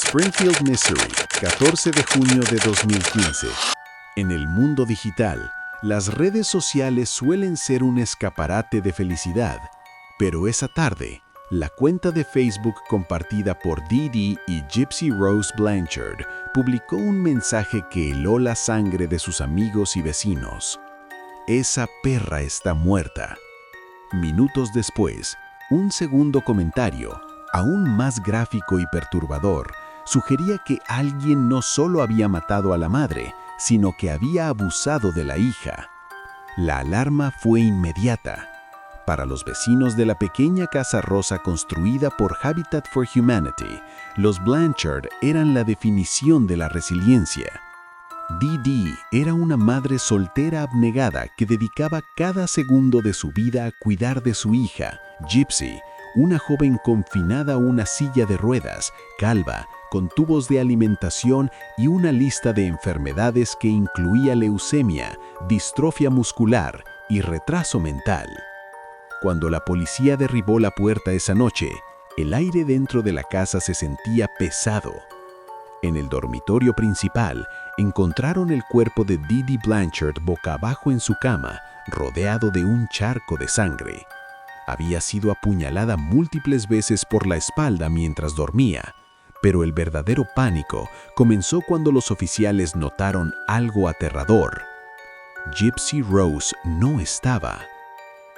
Springfield, Missouri, 14 de junio de 2015. En el mundo digital, las redes sociales suelen ser un escaparate de felicidad, pero esa tarde, la cuenta de Facebook compartida por Dee Dee y Gypsy Rose Blanchard publicó un mensaje que heló la sangre de sus amigos y vecinos. Esa perra está muerta. Minutos después, un segundo comentario, aún más gráfico y perturbador, sugería que alguien no solo había matado a la madre, sino que había abusado de la hija. La alarma fue inmediata. Para los vecinos de la pequeña casa rosa construida por Habitat for Humanity, los Blanchard eran la definición de la resiliencia. Dee Dee era una madre soltera abnegada que dedicaba cada segundo de su vida a cuidar de su hija, Gypsy, una joven confinada a una silla de ruedas, calva, con tubos de alimentación y una lista de enfermedades que incluía leucemia, distrofia muscular y retraso mental. Cuando la policía derribó la puerta esa noche, el aire dentro de la casa se sentía pesado. En el dormitorio principal, encontraron el cuerpo de Dee Dee Blanchard boca abajo en su cama, rodeado de un charco de sangre. Había sido apuñalada múltiples veces por la espalda mientras dormía, pero el verdadero pánico comenzó cuando los oficiales notaron algo aterrador. Gypsy Rose no estaba.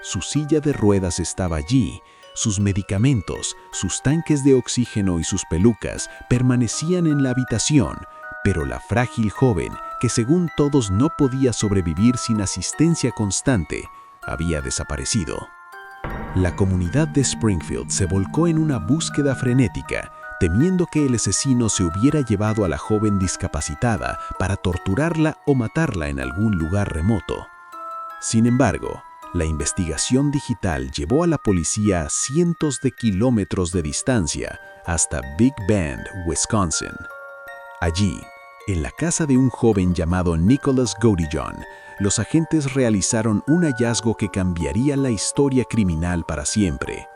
Su silla de ruedas estaba allí, sus medicamentos, sus tanques de oxígeno y sus pelucas permanecían en la habitación, pero la frágil joven, que según todos no podía sobrevivir sin asistencia constante, había desaparecido. La comunidad de Springfield se volcó en una búsqueda frenética, temiendo que el asesino se hubiera llevado a la joven discapacitada para torturarla o matarla en algún lugar remoto. Sin embargo, la investigación digital llevó a la policía a cientos de kilómetros de distancia hasta Big Bend, Wisconsin. Allí, en la casa de un joven llamado Nicholas Godillon, los agentes realizaron un hallazgo que cambiaría la historia criminal para siempre.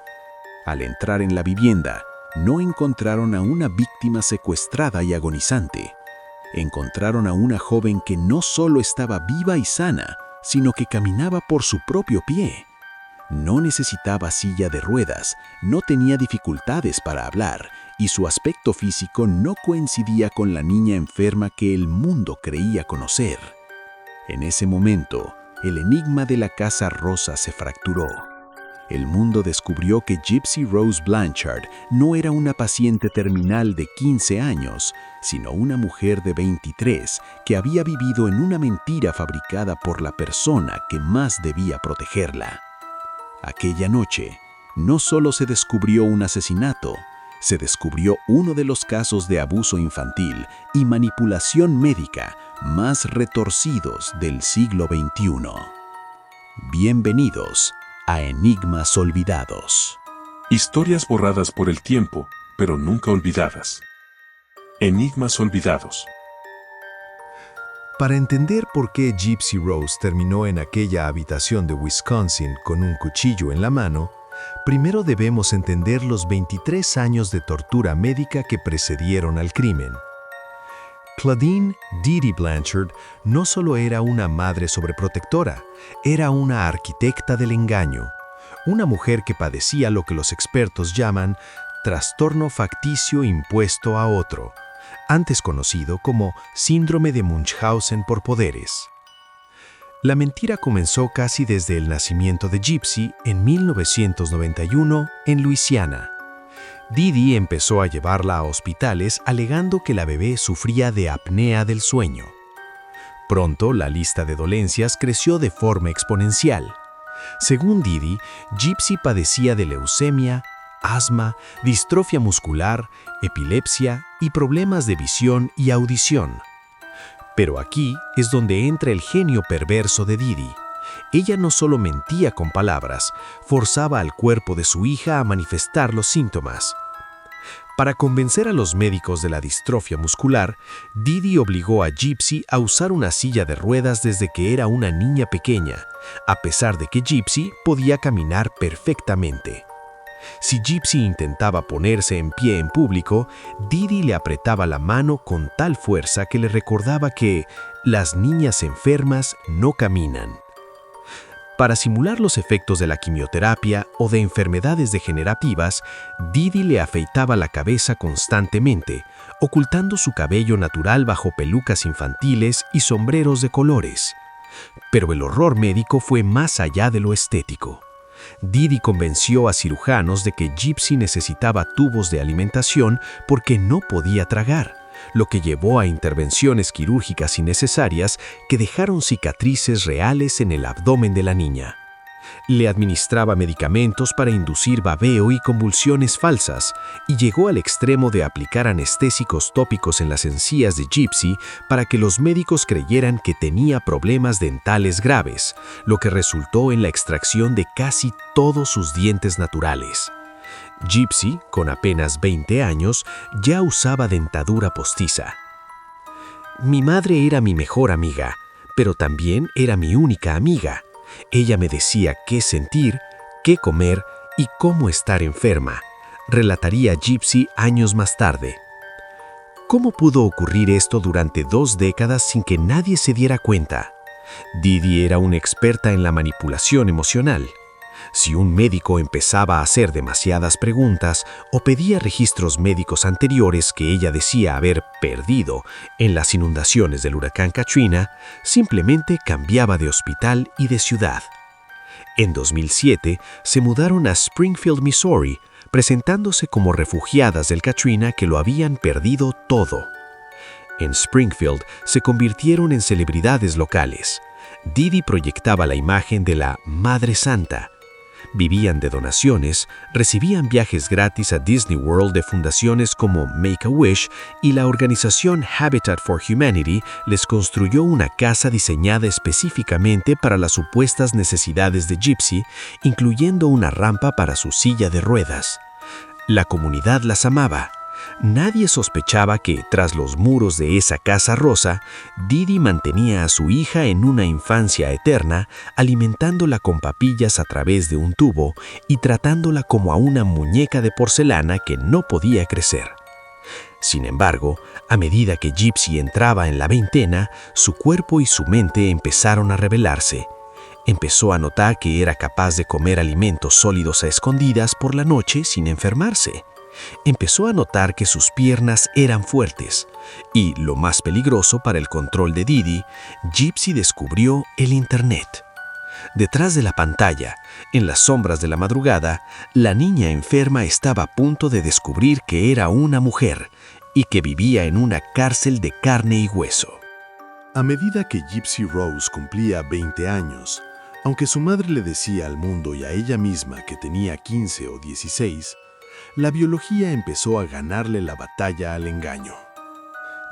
Al entrar en la vivienda, no encontraron a una víctima secuestrada y agonizante. Encontraron a una joven que no solo estaba viva y sana, sino que caminaba por su propio pie. No necesitaba silla de ruedas, no tenía dificultades para hablar, y su aspecto físico no coincidía con la niña enferma que el mundo creía conocer. En ese momento, el enigma de la Casa Rosa se fracturó. El mundo descubrió que Gypsy Rose Blanchard no era una paciente terminal de 15 años, sino una mujer de 23 que había vivido en una mentira fabricada por la persona que más debía protegerla. Aquella noche, no solo se descubrió un asesinato, se descubrió uno de los casos de abuso infantil y manipulación médica más retorcidos del siglo XXI. Bienvenidos a Enigmas Olvidados. Historias borradas por el tiempo, pero nunca olvidadas. Enigmas Olvidados. Para entender por qué Gypsy Rose terminó en aquella habitación de Wisconsin con un cuchillo en la mano, primero debemos entender los 23 años de tortura médica que precedieron al crimen. Claudine Dee Dee Blanchard no solo era una madre sobreprotectora, era una arquitecta del engaño, una mujer que padecía lo que los expertos llaman trastorno facticio impuesto a otro, antes conocido como síndrome de Munchausen por poderes. La mentira comenzó casi desde el nacimiento de Gypsy en 1991 en Luisiana. Dee Dee empezó a llevarla a hospitales alegando que la bebé sufría de apnea del sueño. Pronto, la lista de dolencias creció de forma exponencial. Según Dee Dee, Gypsy padecía de leucemia, asma, distrofia muscular, epilepsia y problemas de visión y audición. Pero aquí es donde entra el genio perverso de Dee Dee. Ella no solo mentía con palabras, forzaba al cuerpo de su hija a manifestar los síntomas. Para convencer a los médicos de la distrofia muscular, Dee Dee obligó a Gypsy a usar una silla de ruedas desde que era una niña pequeña, a pesar de que Gypsy podía caminar perfectamente. Si Gypsy intentaba ponerse en pie en público, Didi le apretaba la mano con tal fuerza que le recordaba que las niñas enfermas no caminan. Para simular los efectos de la quimioterapia o de enfermedades degenerativas, Didi le afeitaba la cabeza constantemente, ocultando su cabello natural bajo pelucas infantiles y sombreros de colores. Pero el horror médico fue más allá de lo estético. Didi convenció a cirujanos de que Gypsy necesitaba tubos de alimentación porque no podía tragar, lo que llevó a intervenciones quirúrgicas innecesarias que dejaron cicatrices reales en el abdomen de la niña. Le administraba medicamentos para inducir babeo y convulsiones falsas, y llegó al extremo de aplicar anestésicos tópicos en las encías de Gypsy para que los médicos creyeran que tenía problemas dentales graves, lo que resultó en la extracción de casi todos sus dientes naturales. Gypsy, con apenas 20 años, ya usaba dentadura postiza. Mi madre era mi mejor amiga, pero también era mi única amiga. Ella me decía qué sentir, qué comer y cómo estar enferma, relataría Gypsy años más tarde. ¿Cómo pudo ocurrir esto durante 2 décadas sin que nadie se diera cuenta? Didi era una experta en la manipulación emocional. Si un médico empezaba a hacer demasiadas preguntas o pedía registros médicos anteriores que ella decía haber perdido en las inundaciones del huracán Katrina, simplemente cambiaba de hospital y de ciudad. En 2007 se mudaron a Springfield, Missouri, presentándose como refugiadas del Katrina que lo habían perdido todo. En Springfield se convirtieron en celebridades locales. Didi proyectaba la imagen de la Madre Santa. Vivían de donaciones, recibían viajes gratis a Disney World de fundaciones como Make-A-Wish, y la organización Habitat for Humanity les construyó una casa diseñada específicamente para las supuestas necesidades de Gypsy, incluyendo una rampa para su silla de ruedas. La comunidad las amaba. Nadie sospechaba que, tras los muros de esa casa rosa, Didi mantenía a su hija en una infancia eterna, alimentándola con papillas a través de un tubo y tratándola como a una muñeca de porcelana que no podía crecer. Sin embargo, a medida que Gypsy entraba en la veintena, su cuerpo y su mente empezaron a rebelarse. Empezó a notar que era capaz de comer alimentos sólidos a escondidas por la noche sin enfermarse. Empezó a notar que sus piernas eran fuertes y, lo más peligroso para el control de Didi, Gypsy descubrió el Internet. Detrás de la pantalla, en las sombras de la madrugada, la niña enferma estaba a punto de descubrir que era una mujer y que vivía en una cárcel de carne y hueso. A medida que Gypsy Rose cumplía 20 años, aunque su madre le decía al mundo y a ella misma que tenía 15 o 16, la biología empezó a ganarle la batalla al engaño.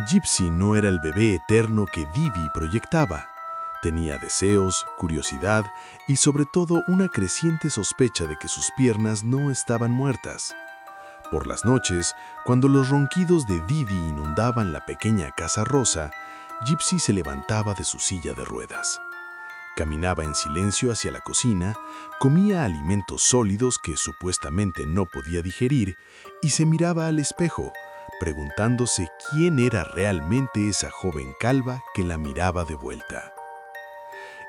Gypsy no era el bebé eterno que Didi proyectaba. Tenía deseos, curiosidad y sobre todo una creciente sospecha de que sus piernas no estaban muertas. Por las noches, cuando los ronquidos de Didi inundaban la pequeña casa rosa, Gypsy se levantaba de su silla de ruedas. Caminaba en silencio hacia la cocina, comía alimentos sólidos que supuestamente no podía digerir y se miraba al espejo, preguntándose quién era realmente esa joven calva que la miraba de vuelta.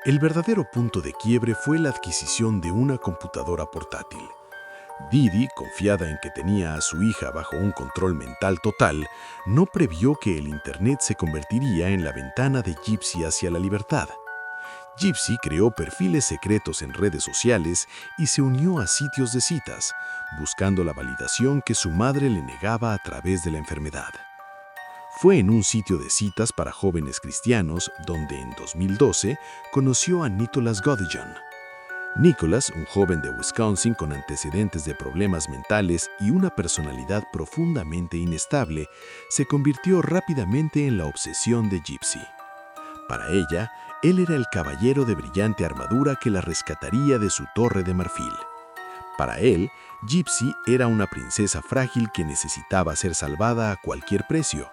El verdadero punto de quiebre fue la adquisición de una computadora portátil. Didi, confiada en que tenía a su hija bajo un control mental total, no previó que el Internet se convertiría en la ventana de Gypsy hacia la libertad. Gypsy creó perfiles secretos en redes sociales y se unió a sitios de citas, buscando la validación que su madre le negaba a través de la enfermedad. Fue en un sitio de citas para jóvenes cristianos donde en 2012 conoció a Nicholas Godijon. Nicholas, un joven de Wisconsin con antecedentes de problemas mentales y una personalidad profundamente inestable, se convirtió rápidamente en la obsesión de Gypsy. Para ella, él era el caballero de brillante armadura que la rescataría de su torre de marfil. Para él, Gypsy era una princesa frágil que necesitaba ser salvada a cualquier precio.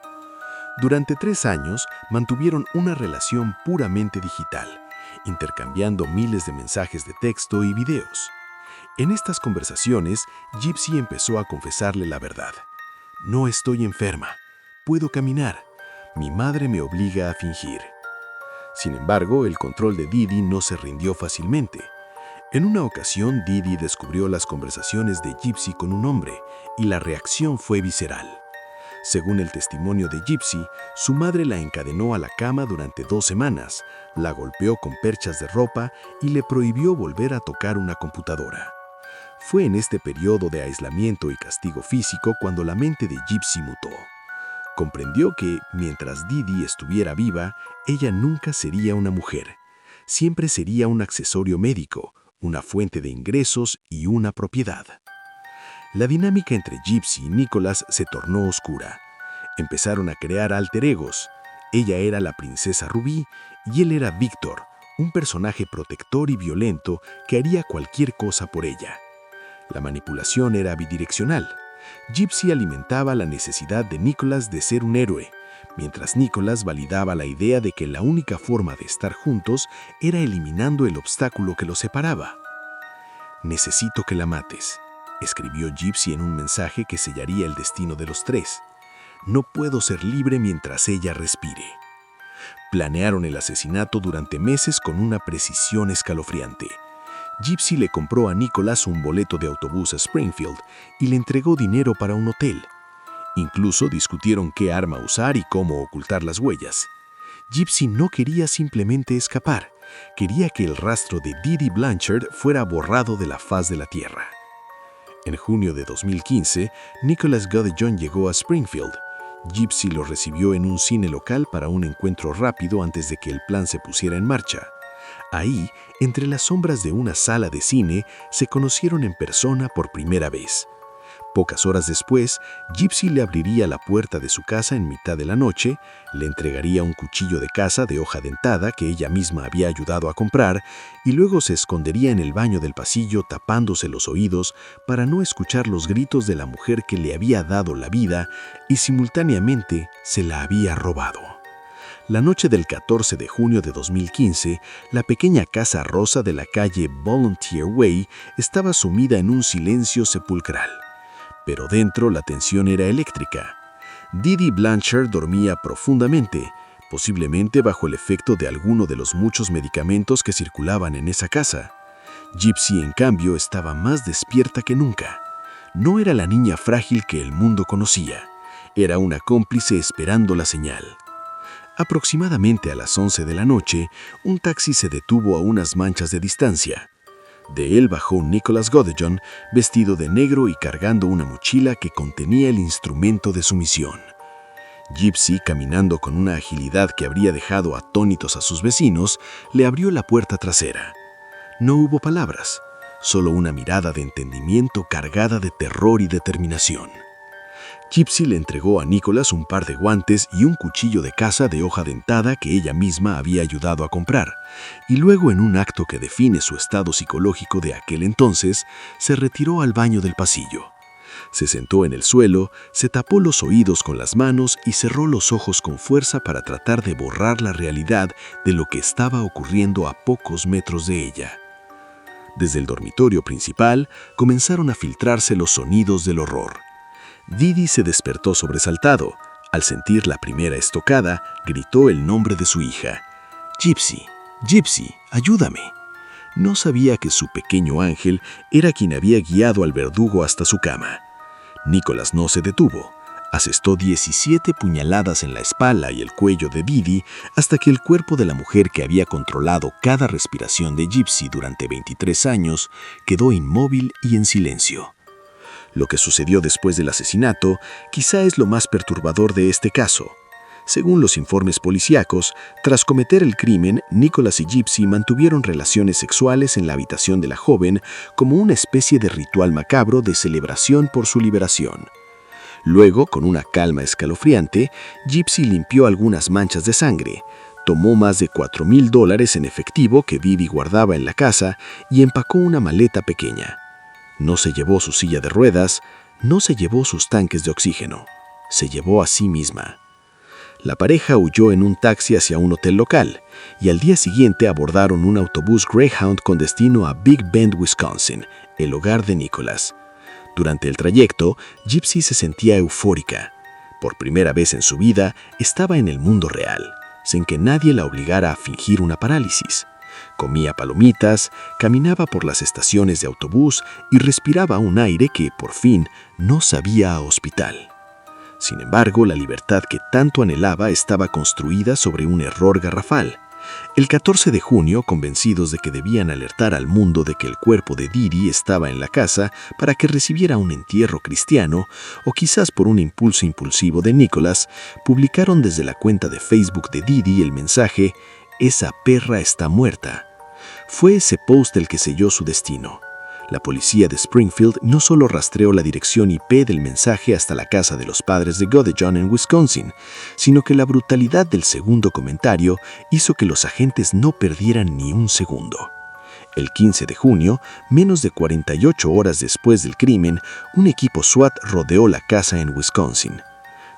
Durante 3 años mantuvieron una relación puramente digital, intercambiando miles de mensajes de texto y videos. En estas conversaciones, Gypsy empezó a confesarle la verdad. No estoy enferma. Puedo caminar. Mi madre me obliga a fingir. Sin embargo, el control de Didi no se rindió fácilmente. En una ocasión, Didi descubrió las conversaciones de Gypsy con un hombre y la reacción fue visceral. Según el testimonio de Gypsy, su madre la encadenó a la cama durante 2 semanas, la golpeó con perchas de ropa y le prohibió volver a tocar una computadora. Fue en este periodo de aislamiento y castigo físico cuando la mente de Gypsy mutó. Comprendió que, mientras Didi estuviera viva, ella nunca sería una mujer. Siempre sería un accesorio médico, una fuente de ingresos y una propiedad. La dinámica entre Gypsy y Nicholas se tornó oscura. Empezaron a crear alter egos. Ella era la princesa Rubí y él era Víctor, un personaje protector y violento que haría cualquier cosa por ella. La manipulación era bidireccional. Gypsy alimentaba la necesidad de Nicholas de ser un héroe, mientras Nicholas validaba la idea de que la única forma de estar juntos era eliminando el obstáculo que los separaba. «Necesito que la mates», escribió Gypsy en un mensaje que sellaría el destino de los 3. «No puedo ser libre mientras ella respire». Planearon el asesinato durante meses con una precisión escalofriante. Gypsy le compró a Nicholas un boleto de autobús a Springfield y le entregó dinero para un hotel. Incluso discutieron qué arma usar y cómo ocultar las huellas. Gypsy no quería simplemente escapar, quería que el rastro de Didi Blanchard fuera borrado de la faz de la tierra. En junio de 2015, Nicholas Godejohn llegó a Springfield. Gypsy lo recibió en un cine local para un encuentro rápido antes de que el plan se pusiera en marcha. Ahí, entre las sombras de una sala de cine, se conocieron en persona por primera vez. Pocas horas después, Gypsy le abriría la puerta de su casa en mitad de la noche, le entregaría un cuchillo de caza de hoja dentada que ella misma había ayudado a comprar y luego se escondería en el baño del pasillo tapándose los oídos para no escuchar los gritos de la mujer que le había dado la vida y simultáneamente se la había robado. La noche del 14 de junio de 2015, la pequeña casa rosa de la calle Volunteer Way estaba sumida en un silencio sepulcral. Pero dentro la tensión era eléctrica. Didi Blanchard dormía profundamente, posiblemente bajo el efecto de alguno de los muchos medicamentos que circulaban en esa casa. Gypsy, en cambio, estaba más despierta que nunca. No era la niña frágil que el mundo conocía. Era una cómplice esperando la señal. Aproximadamente a las 11 de la noche, un taxi se detuvo a unas manchas de distancia. De él bajó Nicholas Godejohn, vestido de negro y cargando una mochila que contenía el instrumento de su misión. Gypsy, caminando con una agilidad que habría dejado atónitos a sus vecinos, le abrió la puerta trasera. No hubo palabras, solo una mirada de entendimiento cargada de terror y determinación. Gypsy le entregó a Nicholas un par de guantes y un cuchillo de caza de hoja dentada que ella misma había ayudado a comprar, y luego, en un acto que define su estado psicológico de aquel entonces, se retiró al baño del pasillo. Se sentó en el suelo, se tapó los oídos con las manos y cerró los ojos con fuerza para tratar de borrar la realidad de lo que estaba ocurriendo a pocos metros de ella. Desde el dormitorio principal comenzaron a filtrarse los sonidos del horror. Didi se despertó sobresaltado. Al sentir la primera estocada, gritó el nombre de su hija. «Gypsy, Gypsy, ayúdame». No sabía que su pequeño ángel era quien había guiado al verdugo hasta su cama. Nicholas no se detuvo. Asestó 17 puñaladas en la espalda y el cuello de Didi hasta que el cuerpo de la mujer que había controlado cada respiración de Gypsy durante 23 años quedó inmóvil y en silencio. Lo que sucedió después del asesinato quizá es lo más perturbador de este caso. Según los informes policíacos, tras cometer el crimen, Nicholas y Gypsy mantuvieron relaciones sexuales en la habitación de la joven como una especie de ritual macabro de celebración por su liberación. Luego, con una calma escalofriante, Gypsy limpió algunas manchas de sangre, tomó más de $4,000 en efectivo que Didi guardaba en la casa y empacó una maleta pequeña. No se llevó su silla de ruedas, no se llevó sus tanques de oxígeno, se llevó a sí misma. La pareja huyó en un taxi hacia un hotel local y al día siguiente abordaron un autobús Greyhound con destino a Big Bend, Wisconsin, el hogar de Nicholas. Durante el trayecto, Gypsy se sentía eufórica. Por primera vez en su vida, estaba en el mundo real, sin que nadie la obligara a fingir una parálisis. Comía palomitas, caminaba por las estaciones de autobús y respiraba un aire que, por fin, no sabía a hospital. Sin embargo, la libertad que tanto anhelaba estaba construida sobre un error garrafal. El 14 de junio, convencidos de que debían alertar al mundo de que el cuerpo de Dee Dee estaba en la casa para que recibiera un entierro cristiano, o quizás por un impulso impulsivo de Nicholas, publicaron desde la cuenta de Facebook de Dee Dee el mensaje «Esa perra está muerta». Fue ese post el que selló su destino. La policía de Springfield no solo rastreó la dirección IP del mensaje hasta la casa de los padres de Godejohn en Wisconsin, sino que la brutalidad del segundo comentario hizo que los agentes no perdieran ni un segundo. El 15 de junio, menos de 48 horas después del crimen, un equipo SWAT rodeó la casa en Wisconsin.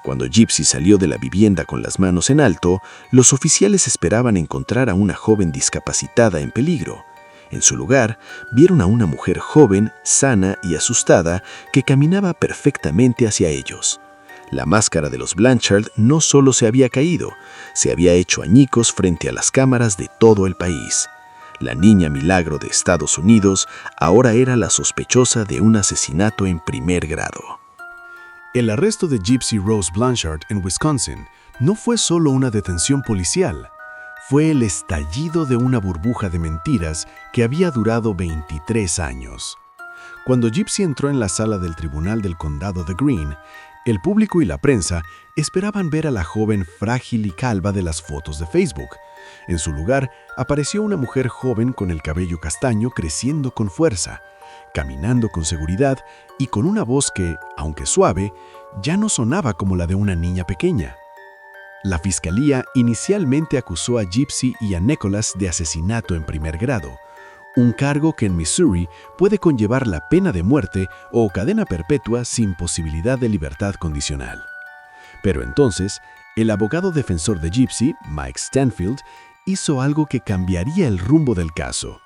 Cuando Gypsy salió de la vivienda con las manos en alto, los oficiales esperaban encontrar a una joven discapacitada en peligro. En su lugar, vieron a una mujer joven, sana y asustada que caminaba perfectamente hacia ellos. La máscara de los Blanchard no solo se había caído, se había hecho añicos frente a las cámaras de todo el país. La niña milagro de Estados Unidos ahora era la sospechosa de un asesinato en primer grado. El arresto de Gypsy Rose Blanchard en Wisconsin no fue solo una detención policial. Fue el estallido de una burbuja de mentiras que había durado 23 años. Cuando Gypsy entró en la sala del tribunal del condado de Greene, el público y la prensa esperaban ver a la joven frágil y calva de las fotos de Facebook. En su lugar, apareció una mujer joven con el cabello castaño creciendo con fuerza, caminando con seguridad y con una voz que, aunque suave, ya no sonaba como la de una niña pequeña. La fiscalía inicialmente acusó a Gypsy y a Nicholas de asesinato en primer grado, un cargo que en Missouri puede conllevar la pena de muerte o cadena perpetua sin posibilidad de libertad condicional. Pero entonces, el abogado defensor de Gypsy, Mike Stanfield, hizo algo que cambiaría el rumbo del caso.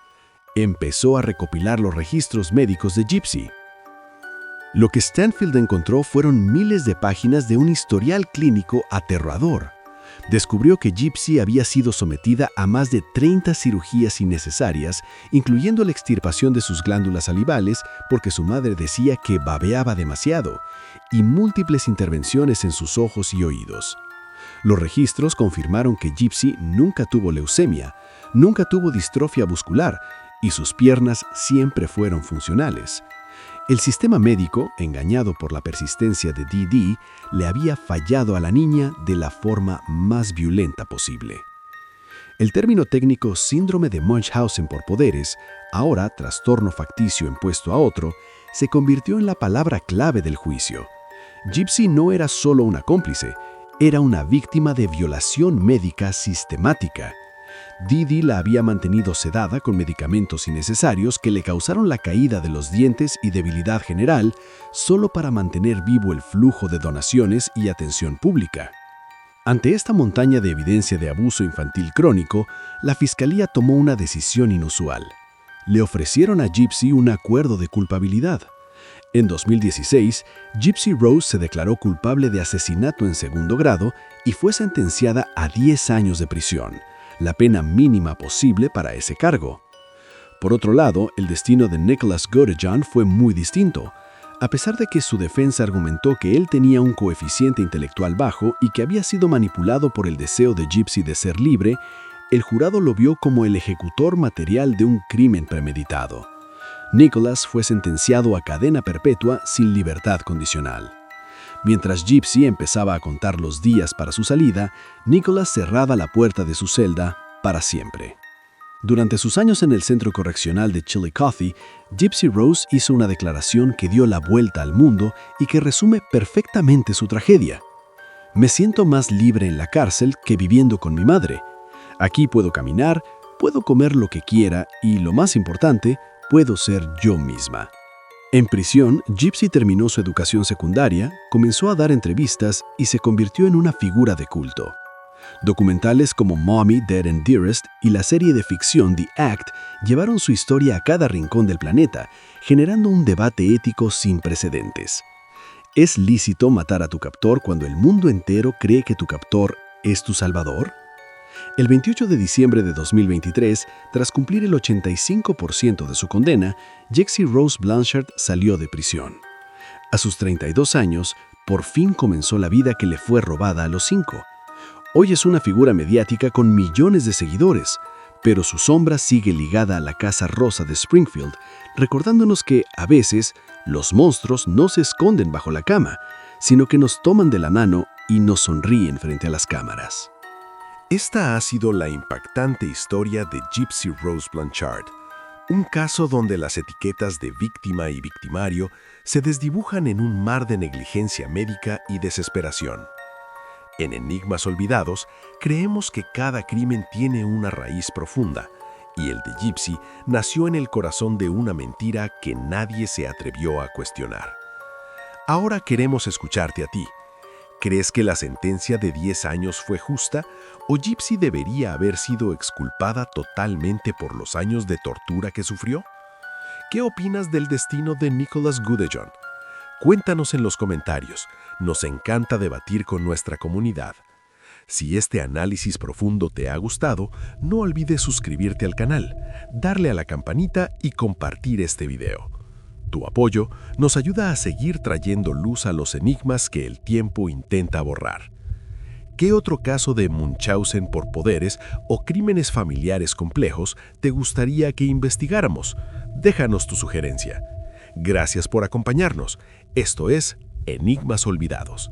Empezó a recopilar los registros médicos de Gypsy. Lo que Stanfield encontró fueron miles de páginas de un historial clínico aterrador. Descubrió que Gypsy había sido sometida a más de 30 cirugías innecesarias, incluyendo la extirpación de sus glándulas salivales porque su madre decía que babeaba demasiado, y múltiples intervenciones en sus ojos y oídos. Los registros confirmaron que Gypsy nunca tuvo leucemia, nunca tuvo distrofia muscular, y sus piernas siempre fueron funcionales. El sistema médico, engañado por la persistencia de Dee Dee, le había fallado a la niña de la forma más violenta posible. El término técnico síndrome de Munchausen por poderes, ahora trastorno facticio impuesto a otro, se convirtió en la palabra clave del juicio. Gypsy no era solo una cómplice, era una víctima de violación médica sistemática. Dee Dee la había mantenido sedada con medicamentos innecesarios que le causaron la caída de los dientes y debilidad general solo para mantener vivo el flujo de donaciones y atención pública. Ante esta montaña de evidencia de abuso infantil crónico, la fiscalía tomó una decisión inusual. Le ofrecieron a Gypsy un acuerdo de culpabilidad. En 2016, Gypsy Rose se declaró culpable de asesinato en segundo grado y fue sentenciada a 10 años de prisión, la pena mínima posible para ese cargo. Por otro lado, el destino de Nicholas Godejohn fue muy distinto. A pesar de que su defensa argumentó que él tenía un coeficiente intelectual bajo y que había sido manipulado por el deseo de Gypsy de ser libre, el jurado lo vio como el ejecutor material de un crimen premeditado. Nicholas fue sentenciado a cadena perpetua sin libertad condicional. Mientras Gypsy empezaba a contar los días para su salida, Nicholas cerraba la puerta de su celda para siempre. Durante sus años en el centro correccional de Chillicothe, Gypsy Rose hizo una declaración que dio la vuelta al mundo y que resume perfectamente su tragedia. Me siento más libre en la cárcel que viviendo con mi madre. Aquí puedo caminar, puedo comer lo que quiera y, lo más importante, puedo ser yo misma. En prisión, Gypsy terminó su educación secundaria, comenzó a dar entrevistas y se convirtió en una figura de culto. Documentales como Mommy, Dead and Dearest y la serie de ficción The Act llevaron su historia a cada rincón del planeta, generando un debate ético sin precedentes. ¿Es lícito matar a tu captor cuando el mundo entero cree que tu captor es tu salvador? El 28 de diciembre de 2023, tras cumplir el 85% de su condena, Gypsy Rose Blanchard salió de prisión. A sus 32 años, por fin comenzó la vida que le fue robada a los 5. Hoy es una figura mediática con millones de seguidores, pero su sombra sigue ligada a la Casa Rosa de Springfield, recordándonos que, a veces, los monstruos no se esconden bajo la cama, sino que nos toman de la mano y nos sonríen frente a las cámaras. Esta ha sido la impactante historia de Gypsy Rose Blanchard, un caso donde las etiquetas de víctima y victimario se desdibujan en un mar de negligencia médica y desesperación. En Enigmas Olvidados, creemos que cada crimen tiene una raíz profunda, y el de Gypsy nació en el corazón de una mentira que nadie se atrevió a cuestionar. Ahora queremos escucharte a ti. ¿Crees que la sentencia de 10 años fue justa o Gypsy debería haber sido exculpada totalmente por los años de tortura que sufrió? ¿Qué opinas del destino de Nicholas Gudejohn? Cuéntanos en los comentarios. Nos encanta debatir con nuestra comunidad. Si este análisis profundo te ha gustado, no olvides suscribirte al canal, darle a la campanita y compartir este video. Tu apoyo nos ayuda a seguir trayendo luz a los enigmas que el tiempo intenta borrar. ¿Qué otro caso de Munchausen por poderes o crímenes familiares complejos te gustaría que investigáramos? Déjanos tu sugerencia. Gracias por acompañarnos. Esto es Enigmas Olvidados.